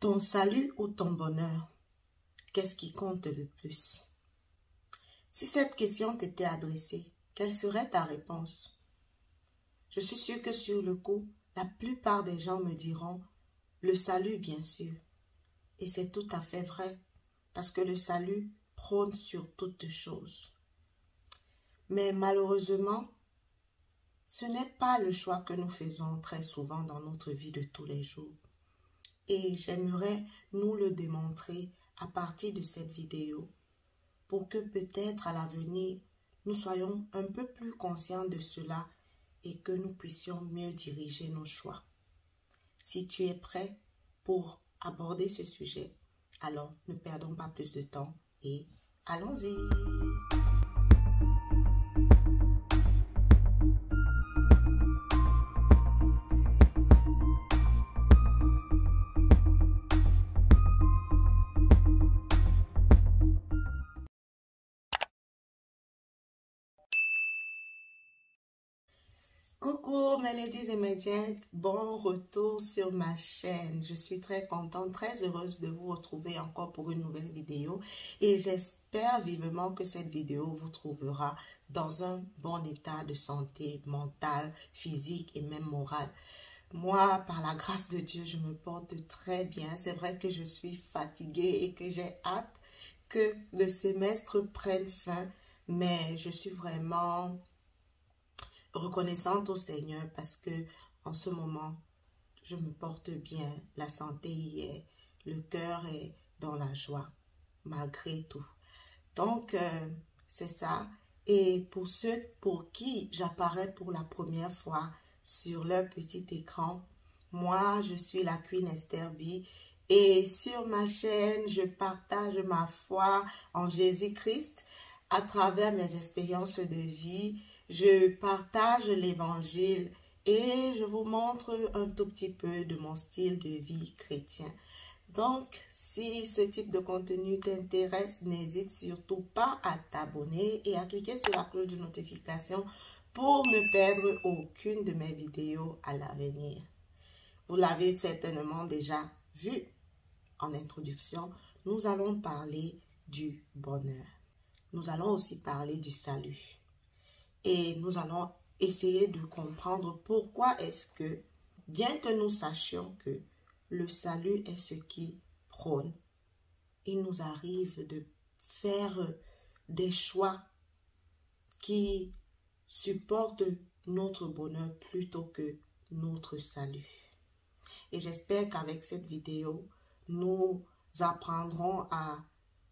Ton salut ou ton bonheur, qu'est-ce qui compte le plus? Si cette question t'était adressée, quelle serait ta réponse? Je suis sûre que sur le coup, la plupart des gens me diront le salut, bien sûr. Et c'est tout à fait vrai, parce que le salut prône sur toutes choses. Mais malheureusement, ce n'est pas le choix que nous faisons très souvent dans notre vie de tous les jours. Et j'aimerais nous le démontrer à partir de cette vidéo pour que peut-être à l'avenir, nous soyons un peu plus conscients de cela et que nous puissions mieux diriger nos choix. Si tu es prêt pour aborder ce sujet, alors ne perdons pas plus de temps et allons-y! Coucou mes ladies et mes gents, bon retour sur ma chaîne. Je suis très contente, très heureuse de vous retrouver encore pour une nouvelle vidéo et j'espère vivement que cette vidéo vous trouvera dans un bon état de santé mentale, physique et même morale. Moi, par la grâce de Dieu, je me porte très bien. C'est vrai que je suis fatiguée et que j'ai hâte que le semestre prenne fin, mais je suis vraiment reconnaissante au Seigneur parce que en ce moment, je me porte bien, la santé y est, le cœur est dans la joie, malgré tout. Donc, c'est ça. Et pour ceux pour qui j'apparais pour la première fois sur leur petit écran, moi, je suis la Queen Esther B. Et sur ma chaîne, je partage ma foi en Jésus-Christ à travers mes expériences de vie. Je partage l'évangile et je vous montre un tout petit peu de mon style de vie chrétien. Donc, si ce type de contenu t'intéresse, n'hésite surtout pas à t'abonner et à cliquer sur la cloche de notification pour ne perdre aucune de mes vidéos à l'avenir. Vous l'avez certainement déjà vu en introduction, nous allons parler du bonheur. Nous allons aussi parler du salut. Et nous allons essayer de comprendre pourquoi est-ce que, bien que nous sachions que le salut est ce qui prône, il nous arrive de faire des choix qui supportent notre bonheur plutôt que notre salut. Et j'espère qu'avec cette vidéo, nous apprendrons à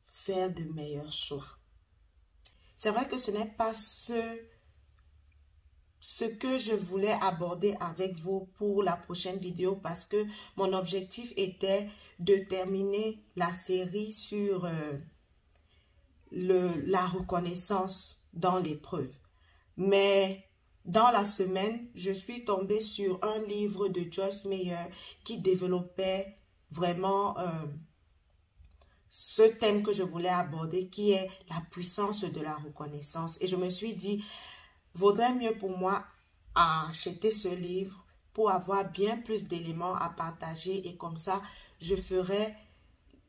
faire de meilleurs choix. C'est vrai que ce n'est pas ce que je voulais aborder avec vous pour la prochaine vidéo parce que mon objectif était de terminer la série sur la reconnaissance dans l'épreuve. Mais dans la semaine, je suis tombée sur un livre de Joyce Meyer qui développait vraiment ce thème que je voulais aborder qui est la puissance de la reconnaissance. Et je me suis dit, vaudrait mieux pour moi acheter ce livre pour avoir bien plus d'éléments à partager et comme ça, je ferai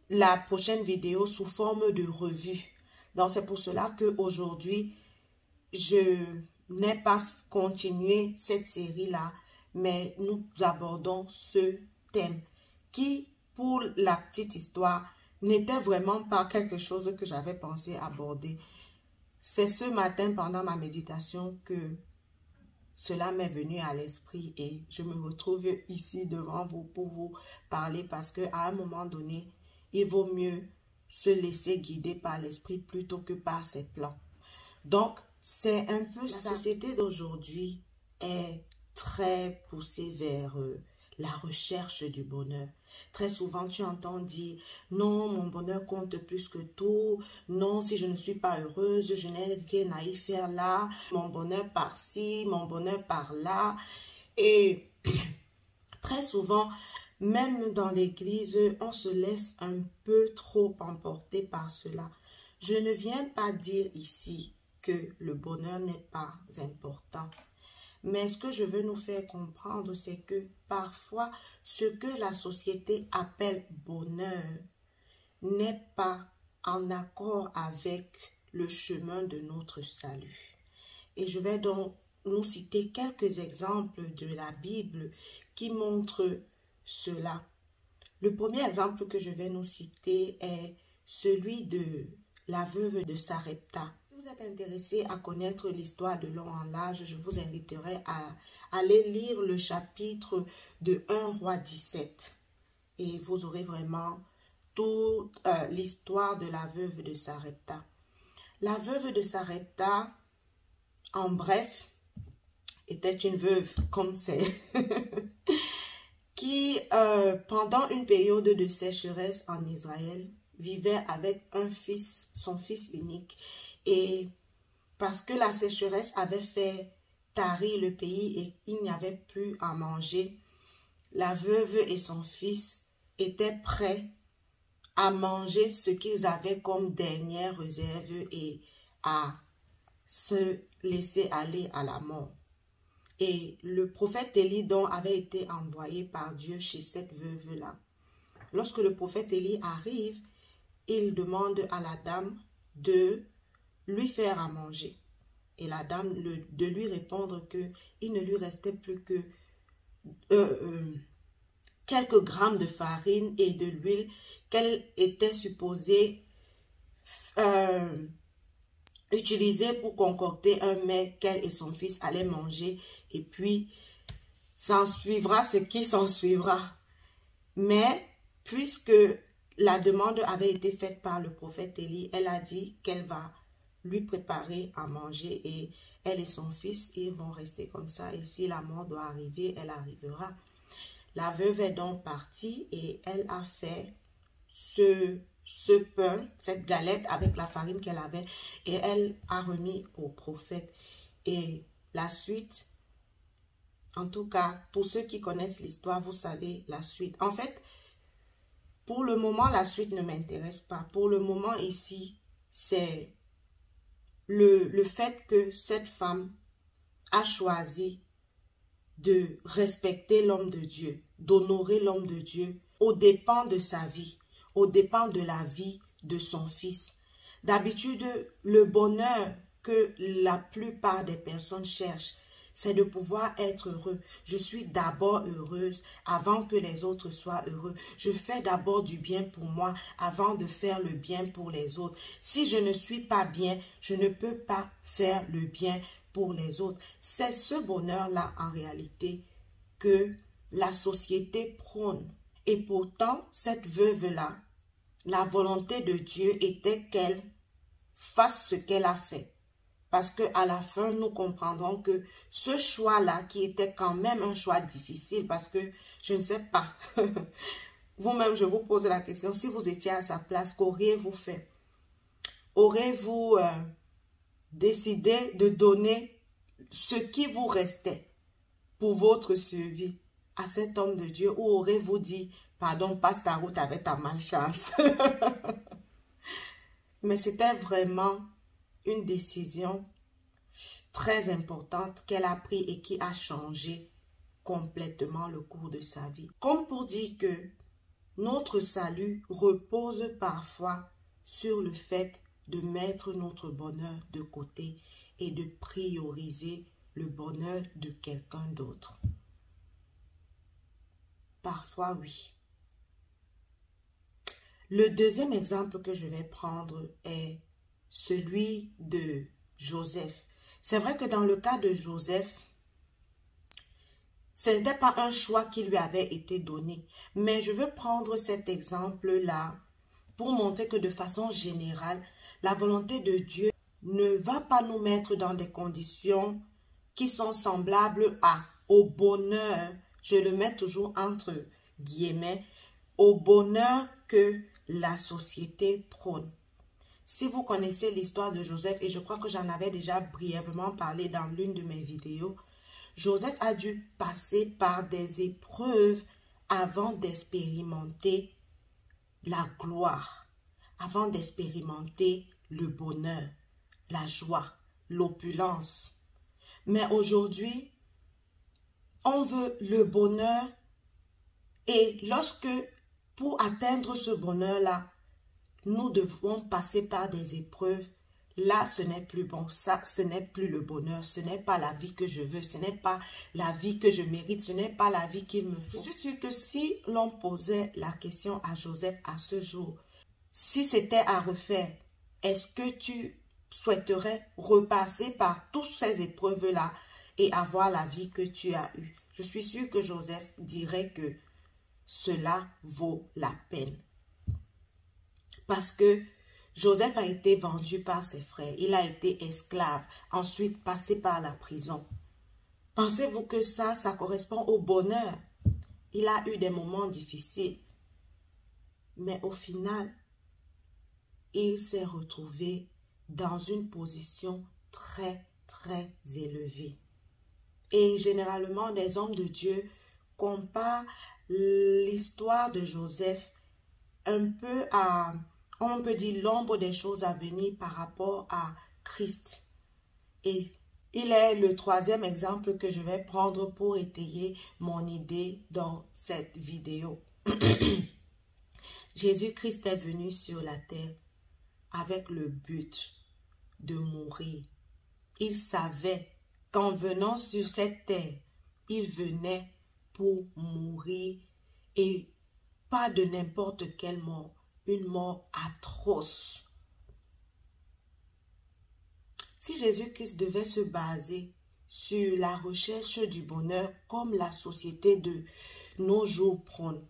la prochaine vidéo sous forme de revue. Donc, c'est pour cela qu'aujourd'hui, je n'ai pas continué cette série-là, mais nous abordons ce thème qui, pour la petite histoire, n'était vraiment pas quelque chose que j'avais pensé aborder. C'est ce matin, pendant ma méditation, que cela m'est venu à l'esprit et je me retrouve ici devant vous pour vous parler parce qu'à un moment donné, il vaut mieux se laisser guider par l'esprit plutôt que par ses plans. Donc, c'est un peu ça. La société d'aujourd'hui est très poussée vers la recherche du bonheur. Très souvent, tu entends dire « Non, mon bonheur compte plus que tout. Non, si je ne suis pas heureuse, je n'ai rien à y faire là. Mon bonheur par-ci, mon bonheur par-là. » Et très souvent, même dans l'église, on se laisse un peu trop emporter par cela. Je ne viens pas dire ici que le bonheur n'est pas important. Mais ce que je veux nous faire comprendre, c'est que parfois, ce que la société appelle bonheur n'est pas en accord avec le chemin de notre salut. Et je vais donc nous citer quelques exemples de la Bible qui montrent cela. Le premier exemple que je vais nous citer est celui de la veuve de Sarepta. Si vous êtes intéressé à connaître l'histoire de long en large, je vous inviterai à aller lire le chapitre de 1 Roi 17. Et vous aurez vraiment toute l'histoire de la veuve de Sarepta. La veuve de Sarepta, en bref, était une veuve comme c'est, qui, pendant une période de sécheresse en Israël, vivait avec un fils, son fils unique. Et parce que la sécheresse avait fait tarir le pays et il n'y avait plus à manger, la veuve et son fils étaient prêts à manger ce qu'ils avaient comme dernière réserve et à se laisser aller à la mort. Et le prophète Élie donc avait été envoyé par Dieu chez cette veuve-là. Lorsque le prophète Élie arrive, il demande à la dame de lui faire à manger. Et la dame de lui répondre qu'il ne lui restait plus que quelques grammes de farine et de l'huile qu'elle était supposée utiliser pour concocter un mets qu'elle et son fils allaient manger. Et puis, s'en suivra ce qui s'en suivra. Mais, puisque la demande avait été faite par le prophète Élie, elle a dit qu'elle va lui préparer à manger et elle et son fils, ils vont rester comme ça. Et si la mort doit arriver, elle arrivera. La veuve est donc partie et elle a fait ce pain, cette galette avec la farine qu'elle avait et elle a remis au prophète. Et la suite, en tout cas, pour ceux qui connaissent l'histoire, vous savez la suite. En fait, pour le moment, la suite ne m'intéresse pas. Pour le moment ici, c'est le fait que cette femme a choisi de respecter l'homme de Dieu, d'honorer l'homme de Dieu aux dépens de sa vie, aux dépens de la vie de son fils. D'habitude, le bonheur que la plupart des personnes cherchent, c'est de pouvoir être heureux. Je suis d'abord heureuse avant que les autres soient heureux. Je fais d'abord du bien pour moi avant de faire le bien pour les autres. Si je ne suis pas bien, je ne peux pas faire le bien pour les autres. C'est ce bonheur-là, en réalité, que la société prône. Et pourtant, cette veuve-là, la volonté de Dieu était qu'elle fasse ce qu'elle a fait. Parce qu'à la fin, nous comprendrons que ce choix-là, qui était quand même un choix difficile, parce que je ne sais pas, vous-même, je vous pose la question, si vous étiez à sa place, qu'auriez-vous fait? Auriez-vous décidé de donner ce qui vous restait pour votre survie à cet homme de Dieu, ou aurez-vous dit, pardon, passe ta route avec ta malchance? Mais c'était vraiment une décision très importante qu'elle a prise et qui a changé complètement le cours de sa vie. Comme pour dire que notre salut repose parfois sur le fait de mettre notre bonheur de côté et de prioriser le bonheur de quelqu'un d'autre. Parfois, oui. Le deuxième exemple que je vais prendre est celui de Joseph. C'est vrai que dans le cas de Joseph, ce n'était pas un choix qui lui avait été donné. Mais je veux prendre cet exemple-là pour montrer que de façon générale, la volonté de Dieu ne va pas nous mettre dans des conditions qui sont semblables au bonheur, je le mets toujours entre guillemets, au bonheur que la société prône. Si vous connaissez l'histoire de Joseph, et je crois que j'en avais déjà brièvement parlé dans l'une de mes vidéos, Joseph a dû passer par des épreuves avant d'expérimenter la gloire, avant d'expérimenter le bonheur, la joie, l'opulence. Mais aujourd'hui, on veut le bonheur et lorsque, pour atteindre ce bonheur-là, nous devons passer par des épreuves, là, ce n'est plus bon. Ça, ce n'est plus le bonheur. Ce n'est pas la vie que je veux. Ce n'est pas la vie que je mérite. Ce n'est pas la vie qu'il me faut. Je suis sûre que si l'on posait la question à Joseph à ce jour, si c'était à refaire, est-ce que tu souhaiterais repasser par toutes ces épreuves-là et avoir la vie que tu as eue? Je suis sûre que Joseph dirait que cela vaut la peine. Parce que Joseph a été vendu par ses frères. Il a été esclave. Ensuite, passé par la prison. Pensez-vous que ça correspond au bonheur? Il a eu des moments difficiles. Mais au final, il s'est retrouvé dans une position très, très élevée. Et généralement, les hommes de Dieu comparent l'histoire de Joseph un peu à, on peut dire, l'ombre des choses à venir par rapport à Christ. Et il est le troisième exemple que je vais prendre pour étayer mon idée dans cette vidéo. Jésus-Christ est venu sur la terre avec le but de mourir. Il savait qu'en venant sur cette terre, il venait pour mourir et pas de n'importe quelle mort, une mort atroce. Si Jésus-Christ devait se baser sur la recherche du bonheur comme la société de nos jours prône,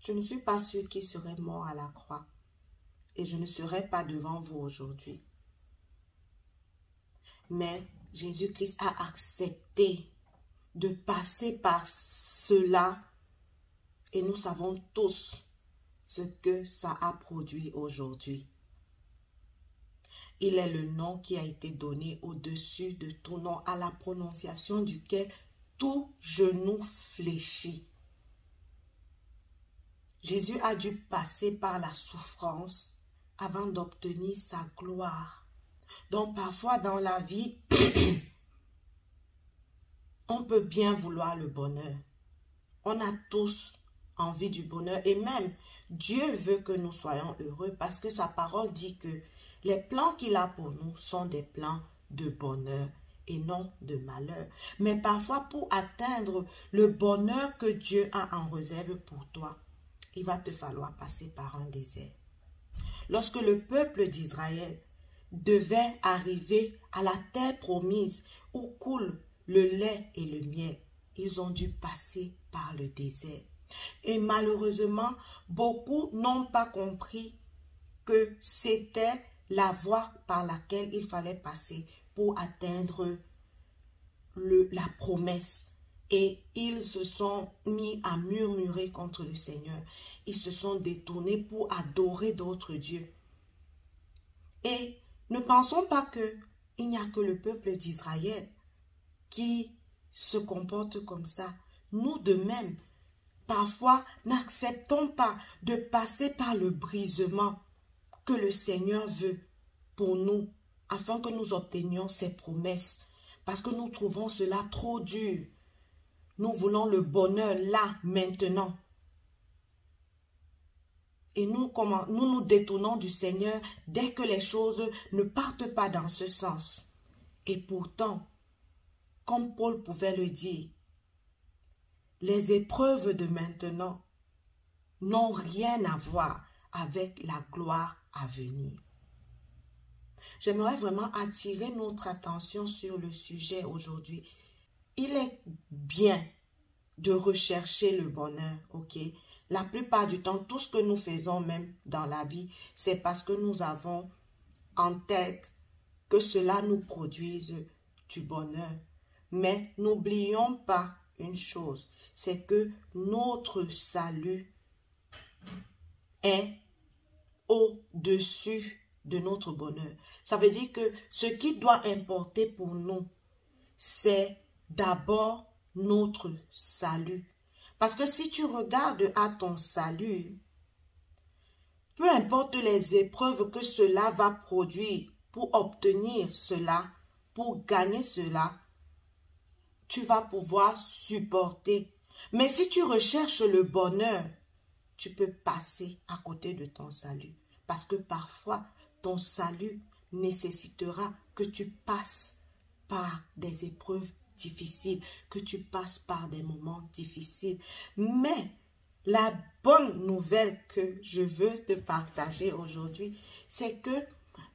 je ne suis pas sûre qu'il serait mort à la croix et je ne serais pas devant vous aujourd'hui. Mais Jésus-Christ a accepté de passer par cela et nous savons tous ce que ça a produit aujourd'hui. Il est le nom qui a été donné au-dessus de tout nom, à la prononciation duquel tout genou fléchit. Jésus a dû passer par la souffrance avant d'obtenir sa gloire. Donc parfois dans la vie, on peut bien vouloir le bonheur. On a tous envie du bonheur et même Dieu veut que nous soyons heureux parce que sa parole dit que les plans qu'il a pour nous sont des plans de bonheur et non de malheur. Mais parfois pour atteindre le bonheur que Dieu a en réserve pour toi, il va te falloir passer par un désert. Lorsque le peuple d'Israël devait arriver à la terre promise où coule le lait et le miel, ils ont dû passer par le désert. Et malheureusement, beaucoup n'ont pas compris que c'était la voie par laquelle il fallait passer pour atteindre la promesse. Et ils se sont mis à murmurer contre le Seigneur. Ils se sont détournés pour adorer d'autres dieux. Et ne pensons pas qu'il n'y a que le peuple d'Israël qui se comporte comme ça. Nous de même, parfois, n'acceptons pas de passer par le brisement que le Seigneur veut pour nous, afin que nous obtenions ses promesses, parce que nous trouvons cela trop dur. Nous voulons le bonheur là, maintenant. Et nous nous détournons du Seigneur dès que les choses ne partent pas dans ce sens. Et pourtant, comme Paul pouvait le dire, les épreuves de maintenant n'ont rien à voir avec la gloire à venir. J'aimerais vraiment attirer notre attention sur le sujet aujourd'hui. Il est bien de rechercher le bonheur, ok? La plupart du temps, tout ce que nous faisons même dans la vie, c'est parce que nous avons en tête que cela nous produise du bonheur. Mais n'oublions pas une chose, c'est que notre salut est au-dessus de notre bonheur. Ça veut dire que ce qui doit importer pour nous, c'est d'abord notre salut. Parce que si tu regardes à ton salut, peu importe les épreuves que cela va produire pour obtenir cela, pour gagner cela, tu vas pouvoir supporter. Mais si tu recherches le bonheur, tu peux passer à côté de ton salut. Parce que parfois, ton salut nécessitera que tu passes par des épreuves difficiles, que tu passes par des moments difficiles. Mais la bonne nouvelle que je veux te partager aujourd'hui, c'est que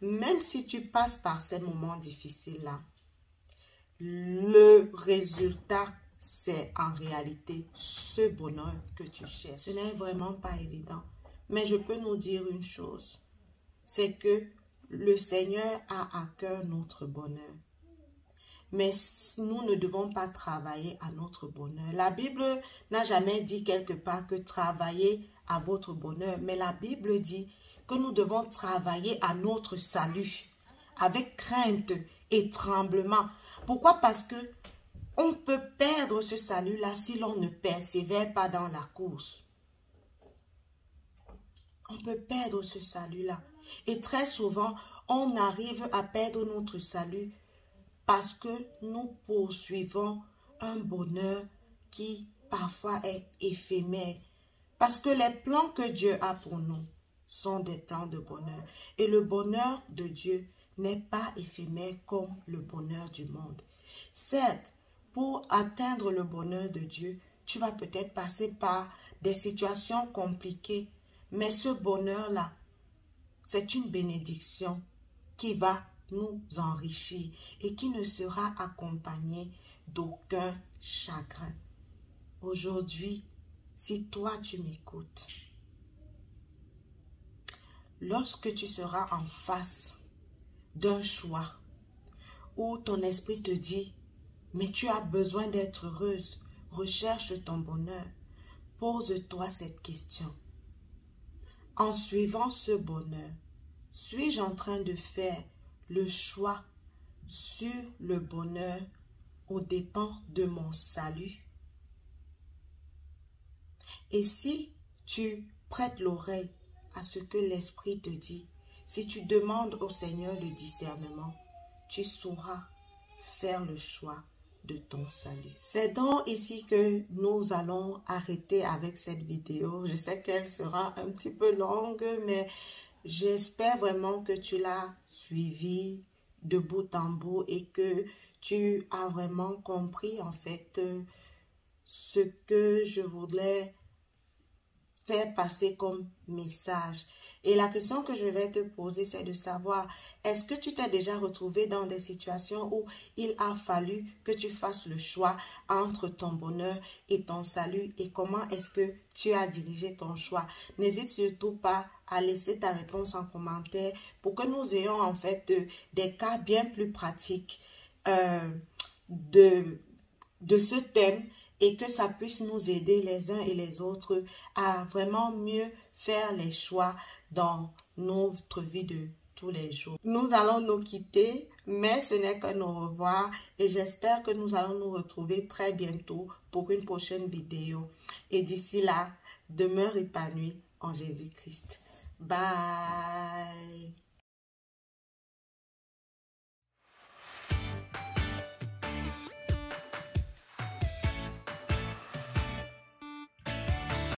même si tu passes par ces moments difficiles-là, le résultat, c'est en réalité ce bonheur que tu cherches. Ce n'est vraiment pas évident. Mais je peux nous dire une chose, c'est que le Seigneur a à cœur notre bonheur. Mais nous ne devons pas travailler à notre bonheur. La Bible n'a jamais dit quelque part que travailler à votre bonheur. Mais la Bible dit que nous devons travailler à notre salut avec crainte et tremblement. Pourquoi? Parce que on peut perdre ce salut-là si l'on ne persévère pas dans la course. On peut perdre ce salut-là. Et très souvent, on arrive à perdre notre salut parce que nous poursuivons un bonheur qui parfois est éphémère. Parce que les plans que Dieu a pour nous sont des plans de bonheur. Et le bonheur de Dieu n'est pas éphémère comme le bonheur du monde. Certes, pour atteindre le bonheur de Dieu, tu vas peut-être passer par des situations compliquées. Mais ce bonheur-là, c'est une bénédiction qui va nous enrichir et qui ne sera accompagnée d'aucun chagrin. Aujourd'hui, si toi tu m'écoutes, lorsque tu seras en face d'un choix où ton esprit te dit « mais tu as besoin d'être heureuse, recherche ton bonheur », pose-toi cette question. En suivant ce bonheur, suis-je en train de faire le choix sur le bonheur aux dépens de mon salut? Et si tu prêtes l'oreille à ce que l'Esprit te dit, si tu demandes au Seigneur le discernement, tu sauras faire le choix de ton salut. C'est donc ici que nous allons arrêter avec cette vidéo. Je sais qu'elle sera un petit peu longue, mais j'espère vraiment que tu l'as suivie de bout en bout et que tu as vraiment compris en fait ce que je voulais faire passer comme message. Et la question que je vais te poser, c'est de savoir, est-ce que tu t'es déjà retrouvé dans des situations où il a fallu que tu fasses le choix entre ton bonheur et ton salut, et comment est-ce que tu as dirigé ton choix? N'hésite surtout pas à laisser ta réponse en commentaire pour que nous ayons en fait des cas bien plus pratiques de ce thème, et que ça puisse nous aider les uns et les autres à vraiment mieux faire les choix dans notre vie de tous les jours. Nous allons nous quitter, mais ce n'est qu'un au revoir et j'espère que nous allons nous retrouver très bientôt pour une prochaine vidéo. Et d'ici là, demeure épanoui en Jésus-Christ. Bye!